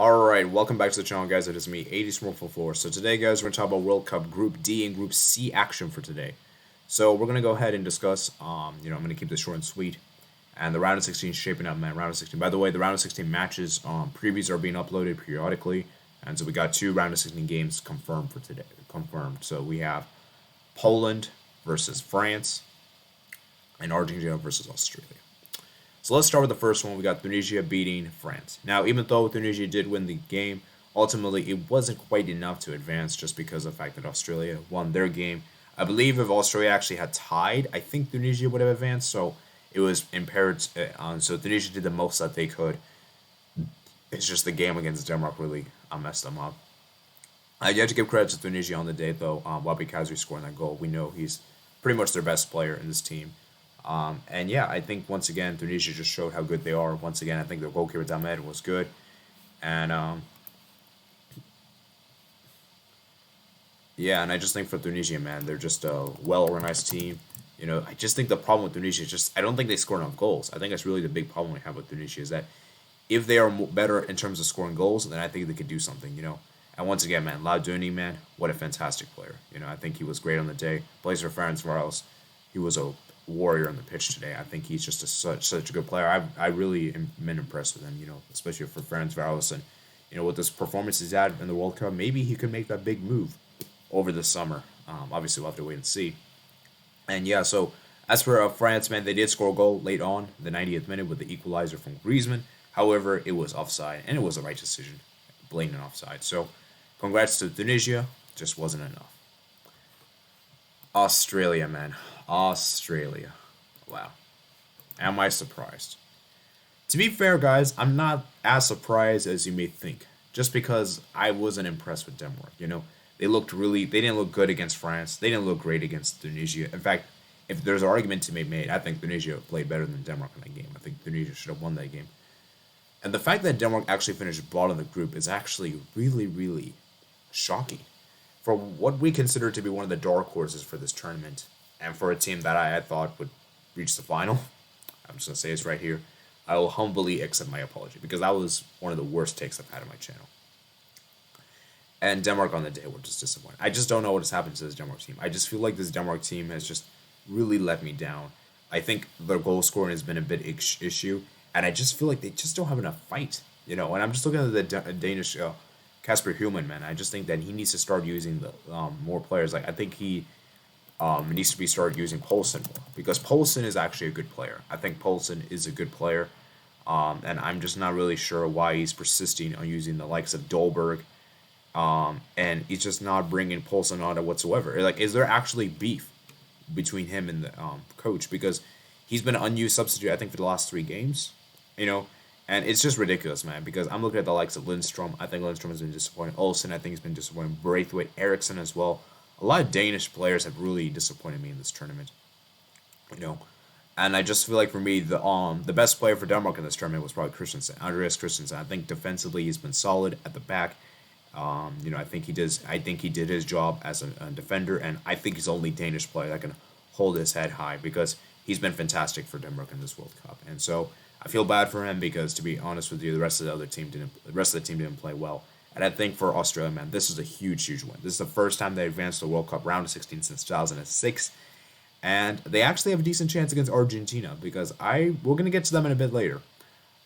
Alright, welcome back to the channel, guys. It is me, 80smurf44. So today, guys, we're going to talk about World Cup Group D and Group C action for today. So we're going to go ahead and discuss, I'm going to keep this short and sweet. And the round of 16 is shaping up, man. Round of 16. By the way, the round of 16 matches, previews are being uploaded periodically. And so we got two round of 16 games confirmed for today. So we have Poland versus France and Argentina versus Australia. So let's start with the first one. We got Tunisia beating France. Now, even though Tunisia did win the game, ultimately it wasn't quite enough to advance just because of the fact that Australia won their game. I believe if Australia actually had tied, I think Tunisia would have advanced. So it was impaired. So Tunisia did the most that they could. It's just the game against Denmark really messed them up. I have to give credit to Tunisia on the day, though. YPP scoring that goal. We know he's pretty much their best player in this team. And yeah, I think once again, Tunisia just showed how good they are. Once again, I think their goalkeeper Damed was good. And yeah, and I just think for Tunisia, man, they're just a well-organized team. I just think the problem with Tunisia is just, I don't think they score enough goals. I think that's really the big problem we have with Tunisia is that if they are better in terms of scoring goals, then I think they could do something. And once again, man, Lauduni, man, what a fantastic player. I think he was great on the day. Plays for Ferencváros. He was a warrior on the pitch today. I think he's just such a good player. I really am been impressed with him, especially for Ferencváros. And with this performance he's had in the World Cup, maybe he could make that big move over the summer. Obviously, we'll have to wait and see. And yeah, so as for France, man, they did score a goal late on, the 90th minute, with the equalizer from Griezmann. However, it was offside, and it was the right decision. Blatant offside. So, congrats to Tunisia. Just wasn't enough. Australia, man. Australia. Wow. Am I surprised? To be fair, guys, I'm not as surprised as you may think. Just because I wasn't impressed with Denmark. They didn't look good against France. They didn't look great against Tunisia. In fact, if there's an argument to be made, I think Tunisia played better than Denmark in that game. I think Tunisia should have won that game. And the fact that Denmark actually finished bottom of the group is actually really, really shocking. For what we consider to be one of the dark horses for this tournament, and for a team that I thought would reach the final, I'm just going to say this right here, I will humbly accept my apology, because that was one of the worst takes I've had on my channel. And Denmark on the day were just disappointed. I just don't know what has happened to this Denmark team. I just feel like this Denmark team has just really let me down. I think their goal scoring has been a bit issue, and I just feel like they just don't have enough fight. And I'm just looking at the Danish Kasper Human, man. I just think that he needs to start using the more players. Like, I think he needs to be started using Poulsen more, because Poulsen is actually a good player. I think Poulsen is a good player, and I'm just not really sure why he's persisting on using the likes of Dolberg, and he's just not bringing Poulsen on it whatsoever. Like, is there actually beef between him and the coach? Because he's been an unused substitute, I think, for the last 3 games, and it's just ridiculous, man, because I'm looking at the likes of Lindstrom. I think Lindstrom has been disappointing. Olsen, I think, has been disappointing. Braithwaite, Eriksson as well. A lot of Danish players have really disappointed me in this tournament, And I just feel like, for me, the best player for Denmark in this tournament was probably Christensen, Andreas Christensen. I think defensively he's been solid at the back. I think he did his job as a defender, and I think he's the only Danish player that can hold his head high, because he's been fantastic for Denmark in this World Cup. And so I feel bad for him, because, to be honest with you, the rest of the team didn't play well. And I think for Australia, man, this is a huge, huge win. This is the first time they advanced the World Cup round of 16 since 2006. And they actually have a decent chance against Argentina, because we're going to get to them in a bit later.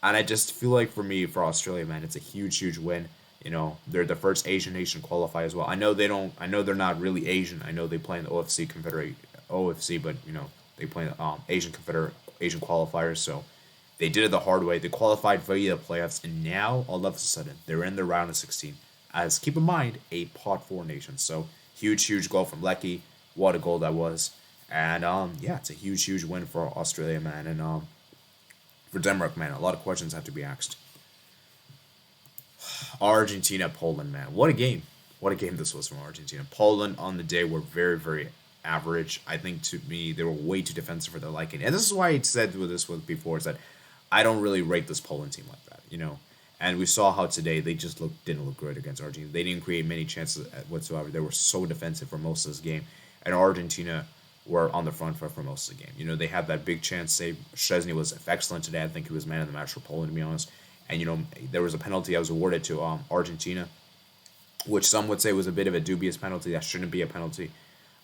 And I just feel like, for me, for Australia, man, it's a huge, huge win. They're the first Asian nation to qualify as well. I know they're not really Asian. I know they play in the OFC, but they play in the Asian qualifiers. So they did it the hard way. They qualified via the playoffs, and now all of a sudden they're in the round of 16. As, keep in mind, a pot 4 nation. So huge, huge goal from Lecky. What a goal that was. And yeah, it's a huge, huge win for Australia, man. And for Denmark, man, a lot of questions have to be asked. Argentina, Poland, man. What a game. What a game this was from Argentina. Poland on the day were very, very average. I think, to me, they were way too defensive for their liking. And this is why I said before, is that I don't really rate this Poland team like that, And we saw how today they just didn't look good against Argentina. They didn't create many chances whatsoever. They were so defensive for most of this game. And Argentina were on the front foot for most of the game. They had that big chance save. Szczesny was excellent today. I think he was man of the match for Poland, to be honest. and there was a penalty that was awarded to Argentina, which some would say was a bit of a dubious penalty. That shouldn't be a penalty,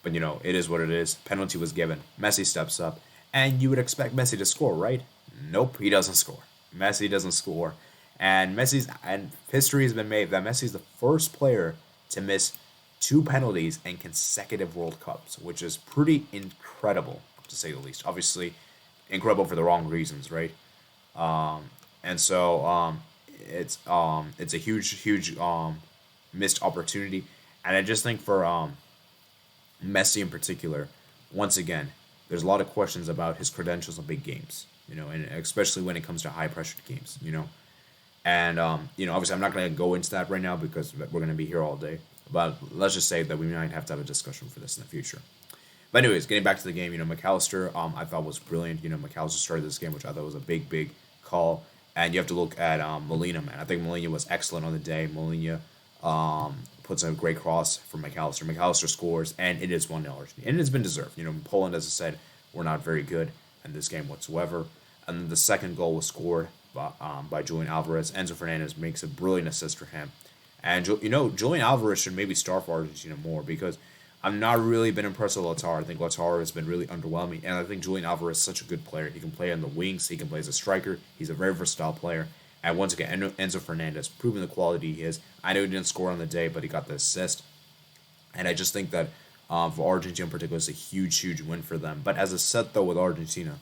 but it is what it is. Penalty was given. Messi steps up, and you would expect Messi to score, right? Nope, he doesn't score. Messi doesn't score, and history has been made that Messi is the first player to miss two penalties in consecutive World Cups, which is pretty incredible to say the least. Obviously, incredible for the wrong reasons, right? And so it's a huge missed opportunity, and I just think for Messi in particular, once again, there's a lot of questions about his credentials in big games, and especially when it comes to high pressured games. And obviously, I'm not going to go into that right now because we're going to be here all day. But let's just say that we might have to have a discussion for this in the future. But anyways, getting back to the game, McAllister, I thought was brilliant. McAllister started this game, which I thought was a big call. And you have to look at Molina, man. I think Molina was excellent on the day. Molina puts a great cross for McAllister. McAllister scores, and it is 1-0 Argentina. And it's been deserved. Poland, as I said, were not very good in this game whatsoever. And then the second goal was scored by Julian Alvarez. Enzo Fernandez makes a brilliant assist for him. And, Julian Alvarez should maybe start for Argentina more because I've not really been impressed with Lautaro. I think Lautaro has been really underwhelming. And I think Julian Alvarez is such a good player. He can play on the wings. He can play as a striker. He's a very versatile player. And once again, Enzo Fernandez, proving the quality he is. I know he didn't score on the day, but he got the assist. And I just think that for Argentina in particular, it's a huge win for them. But as a set, though, with Argentina,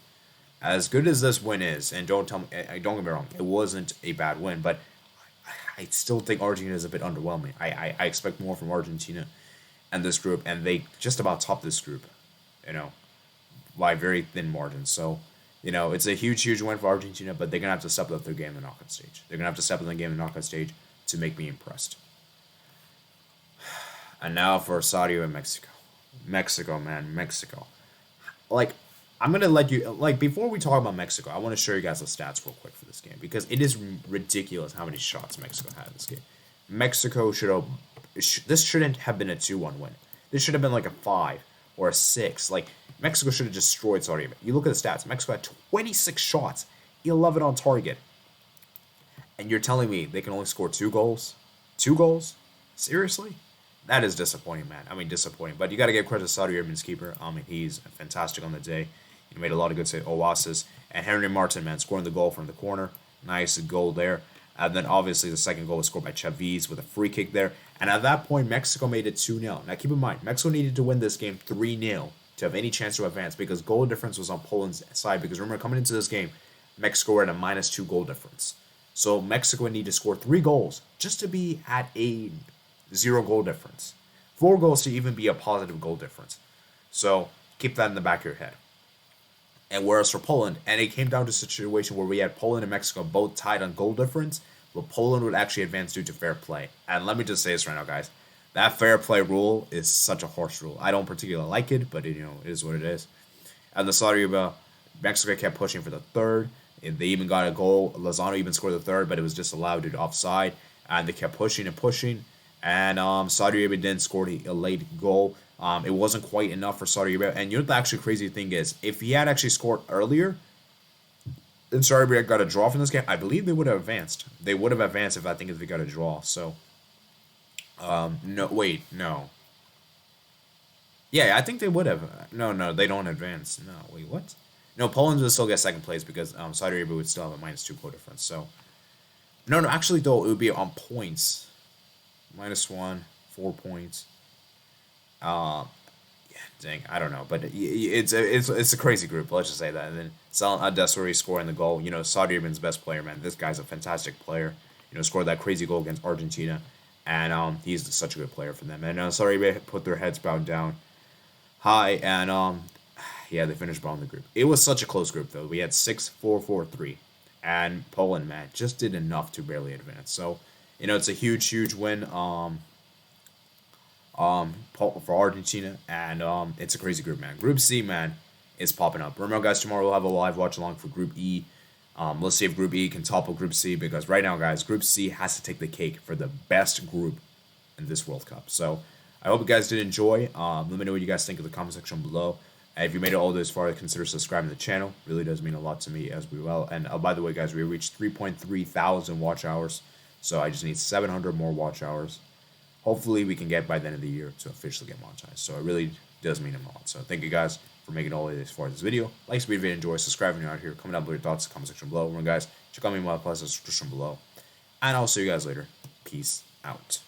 as good as this win is, and don't get me wrong, it wasn't a bad win, but I still think Argentina is a bit underwhelming. I expect more from Argentina and this group, and they just about top this group, by very thin margins. So, it's a huge win for Argentina, but they're going to have to step up their game in the knockout stage. They're going to have to step up their game in the knockout stage to make me impressed. And now for Saudi and Mexico. Mexico, man, Mexico. I'm going to let you, before we talk about Mexico, I want to show you guys the stats real quick for this game because it is ridiculous how many shots Mexico had in this game. Mexico this shouldn't have been a 2-1 win. This should have been like a 5 or a 6. Mexico should have destroyed Saudi Arabia. You look at the stats. Mexico had 26 shots, 11 on target. And you're telling me they can only score 2 goals? 2 goals? Seriously? That is disappointing, man. Disappointing. But you got to give credit to Saudi Arabia's keeper. He's fantastic on the day. He made a lot of good assists. And Henry Martin, man, scoring the goal from the corner. Nice goal there. And then obviously the second goal was scored by Chavez with a free kick there. And at that point, Mexico made it 2-0. Now keep in mind, Mexico needed to win this game 3-0 to have any chance to advance because goal difference was on Poland's side. Because remember, coming into this game, Mexico were at a -2 goal difference. So Mexico would need to score 3 goals just to be at a 0 goal difference. 4 goals to even be a positive goal difference. So keep that in the back of your head. And whereas for Poland, and it came down to a situation where we had Poland and Mexico both tied on goal difference, but Poland would actually advance due to fair play. And let me just say this right now, guys. That fair play rule is such a harsh rule. I don't particularly like it, but it is what it is. And the Saudi Arabia, Mexico kept pushing for the third. And they even got a goal. Lozano even scored the third, but it was disallowed due to offside. And they kept pushing. And Saudi Arabia didn't score a late goal. It wasn't quite enough for Saudi Arabia. And the actually crazy thing is, if he had actually scored earlier, then Saudi Arabia got a draw from this game, I believe they would have advanced. They would have advanced if they got a draw. So, no. Yeah, I think they would have. No, they don't advance. No, wait, what? No, Poland would still get second place because Saudi Arabia would still have a -2 goal difference. So, no, actually, though, it would be on points. -1, 4 points. Yeah, dang, I don't know, but it's a crazy group. Let's just say that. And then Salah Al-Dasuri scoring the goal. Saudi Arabia's best player, man. This guy's a fantastic player. Scored that crazy goal against Argentina, and he's such a good player for them. And Saudi Arabia put their heads bowed down high, and yeah, they finished bottom of the group. It was such a close group though. We had 6-4-4-3, and Poland, man, just did enough to barely advance. So, it's a huge win. For Argentina, and it's a crazy group, man. Group C, man, is popping up. Remember, guys, tomorrow we'll have a live watch along for Group E. Let's see if Group E can topple Group C, because right now, guys, Group C has to take the cake for the best group in this World Cup. So I hope you guys did enjoy. Let me know what you guys think in the comment section below. And if you made it all this far, consider subscribing to the channel. Really does mean a lot to me as well. And by the way, guys, we reached 3.3 thousand watch hours. So I just need 700 more watch hours. Hopefully we can get by the end of the year to officially get monetized. So it really does mean a lot. So thank you guys for making all of this far this video. Like this video if you enjoy, subscribe if you're out here, comment down below your thoughts, comment section below. Remember guys, check out my description below. And I'll see you guys later. Peace out.